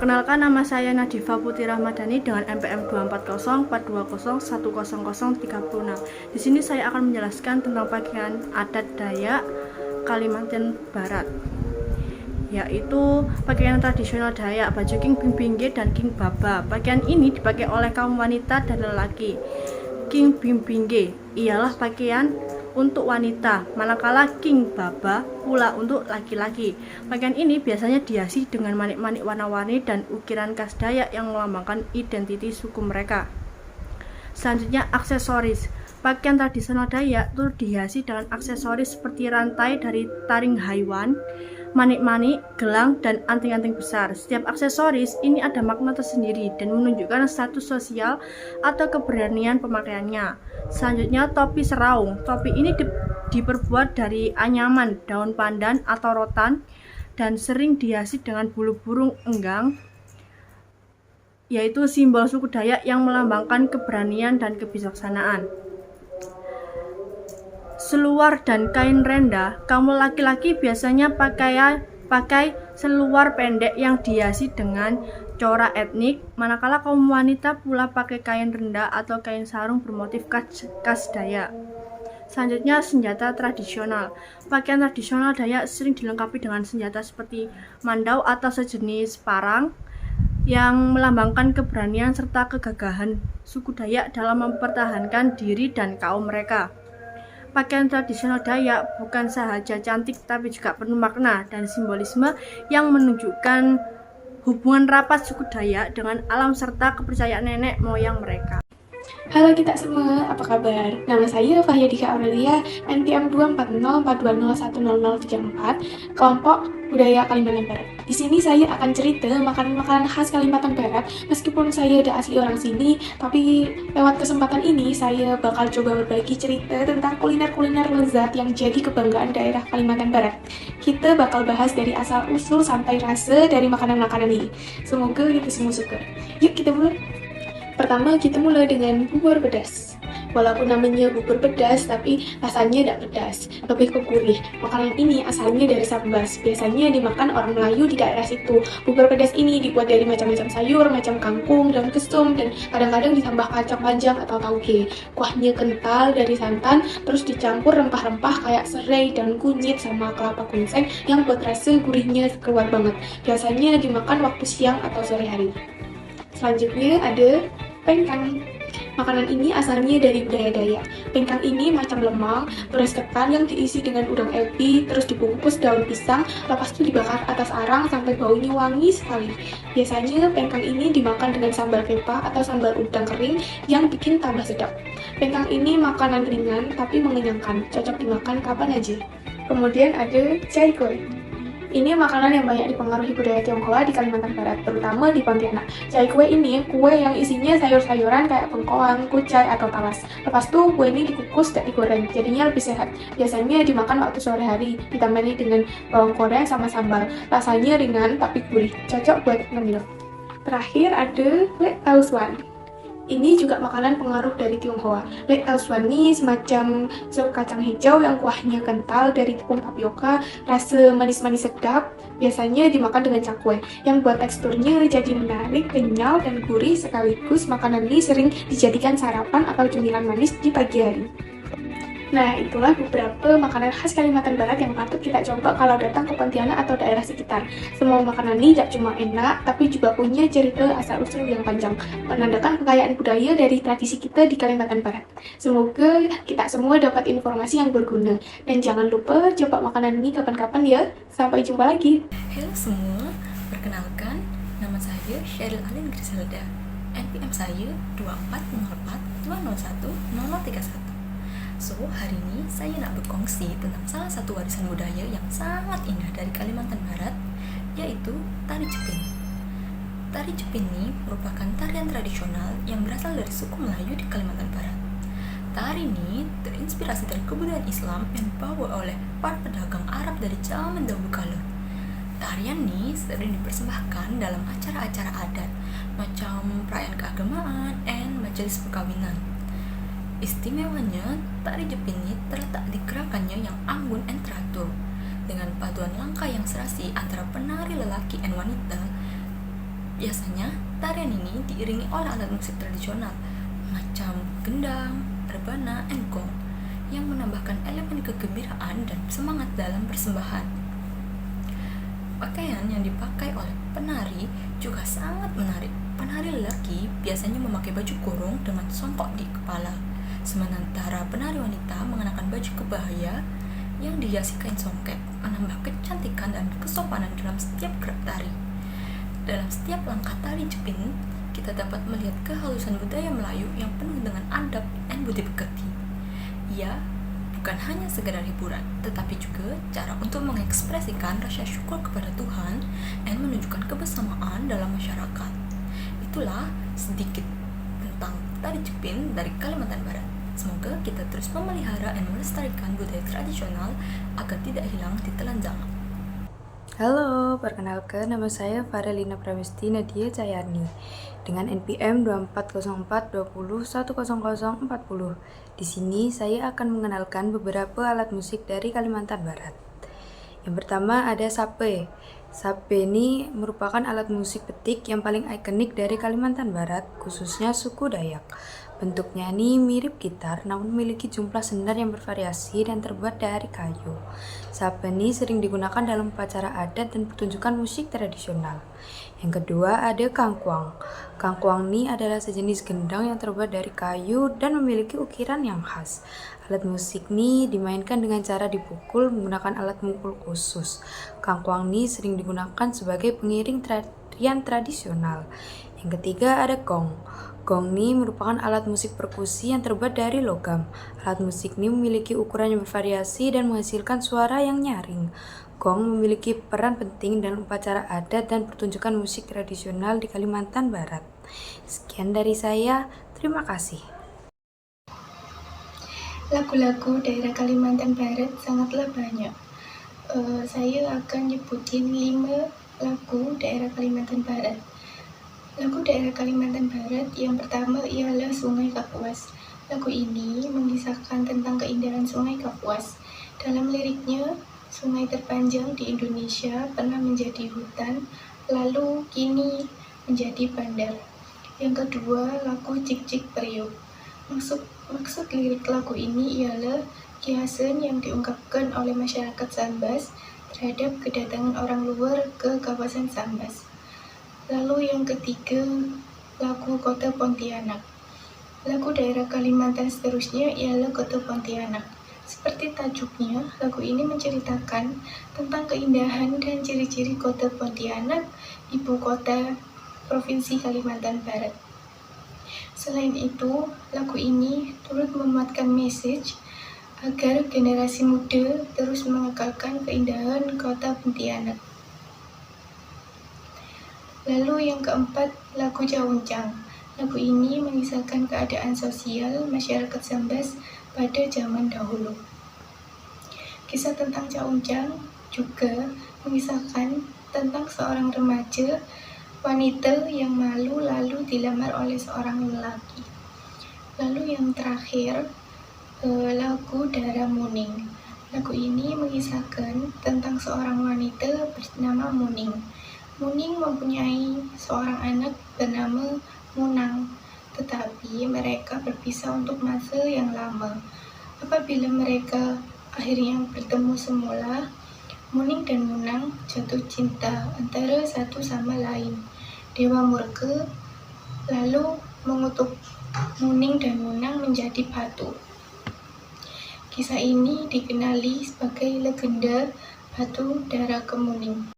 Perkenalkan, nama saya Nadifa Putri Rahmadani dengan NPM 2404201001036. Di sini saya akan menjelaskan tentang pakaian adat Dayak Kalimantan Barat, yaitu pakaian tradisional Dayak, baju king bimbingge dan king baba. Pakaian ini dipakai oleh kaum wanita dan lelaki. King bimbingge ialah pakaian untuk wanita, manakala king baba pula untuk laki-laki. Pakaian ini biasanya dihiasi dengan manik-manik warna-warni dan ukiran khas Dayak yang melambangkan identitas suku mereka. Selanjutnya, aksesoris. Pakaian tradisional Dayak itu dihiasi dengan aksesoris seperti rantai dari taring haiwan, manik-manik, gelang, dan anting-anting besar. Setiap aksesoris ini ada makna tersendiri dan menunjukkan status sosial atau keberanian pemakaiannya. Selanjutnya, topi seraung. Topi ini diperbuat dari anyaman, daun pandan atau rotan, dan sering dihiasi dengan bulu burung enggang, yaitu simbol suku Dayak yang melambangkan keberanian dan kebijaksanaan. Seluar dan kain renda. Kaum laki-laki biasanya pakai seluar pendek yang dihiasi dengan corak etnik, manakala kaum wanita pula pakai kain renda atau kain sarung bermotif khas Dayak. Selanjutnya, senjata tradisional. Pakaian tradisional Dayak sering dilengkapi dengan senjata seperti mandau atau sejenis parang yang melambangkan keberanian serta kegagahan suku Dayak dalam mempertahankan diri dan kaum mereka. Pakaian tradisional Dayak bukan sahaja cantik tapi juga penuh makna dan simbolisme yang menunjukkan hubungan rapat suku Dayak dengan alam serta kepercayaan nenek moyang mereka. Halo kita semua, apa kabar? Nama saya Fahyadika Aurelia, NPM 24042010034, kelompok budaya Kalimantan Barat. Di sini saya akan cerita makanan-makanan khas Kalimantan Barat. Meskipun saya udah asli orang sini, tapi lewat kesempatan ini saya bakal coba berbagi cerita tentang kuliner-kuliner lezat yang jadi kebanggaan daerah Kalimantan Barat. Kita bakal bahas dari asal-usul sampai rasa dari makanan-makanan ini. Semoga kita semua suka. Yuk kita mulai. Pertama kita mulai dengan bubur pedas. Walaupun namanya bubur pedas, tapi rasanya tidak pedas, lebih ke gurih. Makanan ini asalnya dari Sambas, biasanya dimakan orang Melayu di daerah situ. Bubur pedas ini dibuat dari macam-macam sayur, macam kangkung, daun kesum, dan kadang-kadang ditambah kacang panjang atau tauge. Kuahnya kental dari santan, terus dicampur rempah-rempah kayak serai, daun kunyit, sama kelapa kunseng yang buat rasa gurihnya keluar banget. Biasanya dimakan waktu siang atau sore hari. Selanjutnya ada pengkang. Makanan ini asalnya dari budaya Dayak. Pengkang ini macam lemang, beras ketan yang diisi dengan udang ebi, terus dibungkus daun pisang, lepas itu dibakar atas arang sampai baunya wangi sekali. Biasanya pengkang ini dimakan dengan sambal pepa atau sambal udang kering yang bikin tambah sedap. Pengkang ini makanan ringan tapi mengenyangkan, cocok dimakan kapan aja. Kemudian ada cai kue. Ini makanan yang banyak dipengaruhi budaya Tionghoa di Kalimantan Barat, terutama di Pontianak. Cai kue ini kue yang isinya sayur-sayuran kayak bengkoang, kucai, atau talas. Lepas itu kue ini dikukus dan digoreng, jadinya lebih sehat. Biasanya dimakan waktu sore hari, ditambahi dengan bawang goreng sama sambal. Rasanya ringan tapi gurih, cocok buat ngemil. Terakhir ada lek tausuan. Ini juga makanan pengaruh dari Tionghoa. Lek tausuan ini semacam sup kacang hijau yang kuahnya kental dari tepung tapioka, rasa manis-manis sedap, biasanya dimakan dengan cakwe, yang buat teksturnya jadi menarik, kenyal, dan gurih sekaligus. Makanan ini sering dijadikan sarapan atau cemilan manis di pagi hari. Nah, itulah beberapa makanan khas Kalimantan Barat yang patut kita coba kalau datang ke Pontianak atau daerah sekitar. Semua makanan ini tidak cuma enak, tapi juga punya cerita asal-usul yang panjang, menandakan kekayaan budaya dari tradisi kita di Kalimantan Barat. Semoga kita semua dapat informasi yang berguna. Dan jangan lupa coba makanan ini kapan-kapan ya. Sampai jumpa lagi. Halo semua, perkenalkan, nama saya Sheryl Alin Griselda. NPM saya 24042010031. So, hari ini saya nak berkongsi tentang salah satu warisan budaya yang sangat indah dari Kalimantan Barat, yaitu Tari Jepin. Tari Jepin ini merupakan tarian tradisional yang berasal dari suku Melayu di Kalimantan Barat. Tari ini terinspirasi dari kebudayaan Islam yang dibawa oleh para pedagang Arab dari zaman dahulu kala. Tarian ini sering dipersembahkan dalam acara-acara adat, macam perayaan keagamaan dan majelis perkawinan. Istimewanya, tari Jepin ini terletak di gerakannya yang anggun dan teratur, dengan paduan langkah yang serasi antara penari lelaki dan wanita Biasanya, tarian ini diiringi oleh alat musik tradisional macam gendang, rebana, and gong yang menambahkan elemen kegembiraan dan semangat dalam persembahan. Pakaian yang dipakai oleh penari juga sangat menarik. Penari lelaki biasanya memakai baju kurung dengan songkok di kepala, sementara penari wanita mengenakan baju kebaya yang dihiasi kain songket, menambah kecantikan dan kesopanan dalam setiap gerak tari. Dalam setiap langkah tari jepin, kita dapat melihat kehalusan budaya Melayu yang penuh dengan adab dan budi pekerti. Ia bukan hanya sekedar hiburan, tetapi juga cara untuk mengekspresikan rasa syukur kepada Tuhan dan menunjukkan kebersamaan dalam masyarakat. Itulah sedikit tentang tari jepin dari Kalimantan Barat. Semoga kita terus memelihara dan melestarikan budaya tradisional agar tidak hilang di telan zaman. Halo, perkenalkan nama saya Farelina Pramesti Nadia Cayani dengan NPM 240420100040. Di sini saya akan mengenalkan beberapa alat musik dari Kalimantan Barat. Yang pertama ada sape. Sape ini merupakan alat musik petik yang paling ikonik dari Kalimantan Barat, khususnya suku Dayak. Bentuknya ini mirip gitar, namun memiliki jumlah senar yang bervariasi dan terbuat dari kayu. Sape ini sering digunakan dalam upacara adat dan pertunjukan musik tradisional. Yang kedua ada kangkuang. Kangkuang ini adalah sejenis gendang yang terbuat dari kayu dan memiliki ukiran yang khas. Alat musik ini dimainkan dengan cara dipukul menggunakan alat mukul khusus. Kangkuang ini sering digunakan sebagai pengiring tarian tradisional. Yang ketiga ada gong. Gong ini merupakan alat musik perkusi yang terbuat dari logam. Alat musik ini memiliki ukuran yang bervariasi dan menghasilkan suara yang nyaring. Gong memiliki peran penting dalam upacara adat dan pertunjukan musik tradisional di Kalimantan Barat. Sekian dari saya, terima kasih. Lagu-lagu daerah Kalimantan Barat sangatlah banyak. Saya akan nyebutin 5 lagu daerah Kalimantan Barat. Lagu daerah Kalimantan Barat yang pertama ialah Sungai Kapuas. Lagu ini mengisahkan tentang keindahan Sungai Kapuas. Dalam liriknya, sungai terpanjang di Indonesia pernah menjadi hutan, lalu kini menjadi bandar. Yang kedua, lagu Cik Cik Priuk. Maksud lirik lagu ini ialah kiasan yang diungkapkan oleh masyarakat Sambas terhadap kedatangan orang luar ke kawasan Sambas. Lalu yang ketiga, lagu Kota Pontianak. Lagu daerah Kalimantan seterusnya ialah Kota Pontianak. Seperti tajuknya, lagu ini menceritakan tentang keindahan dan ciri-ciri Kota Pontianak, ibu kota Provinsi Kalimantan Barat. Selain itu, lagu ini turut memuatkan message agar generasi muda terus mengekalkan keindahan Kota Pontianak. Lalu yang keempat, lagu Cauncang. Lagu ini mengisahkan keadaan sosial masyarakat Sambas pada zaman dahulu. Kisah tentang Cauncang juga mengisahkan tentang seorang remaja wanita yang malu lalu dilamar oleh seorang lelaki. Lalu yang terakhir, lagu Dara Muning. Lagu ini mengisahkan tentang seorang wanita bernama Muning. Muning mempunyai seorang anak bernama Munang, tetapi mereka berpisah untuk masa yang lama. Apabila mereka akhirnya bertemu semula, Muning dan Munang jatuh cinta antara satu sama lain. Dewa murka lalu mengutuk Muning dan Munang menjadi batu. Kisah ini dikenali sebagai legenda Batu Dara Kemuning.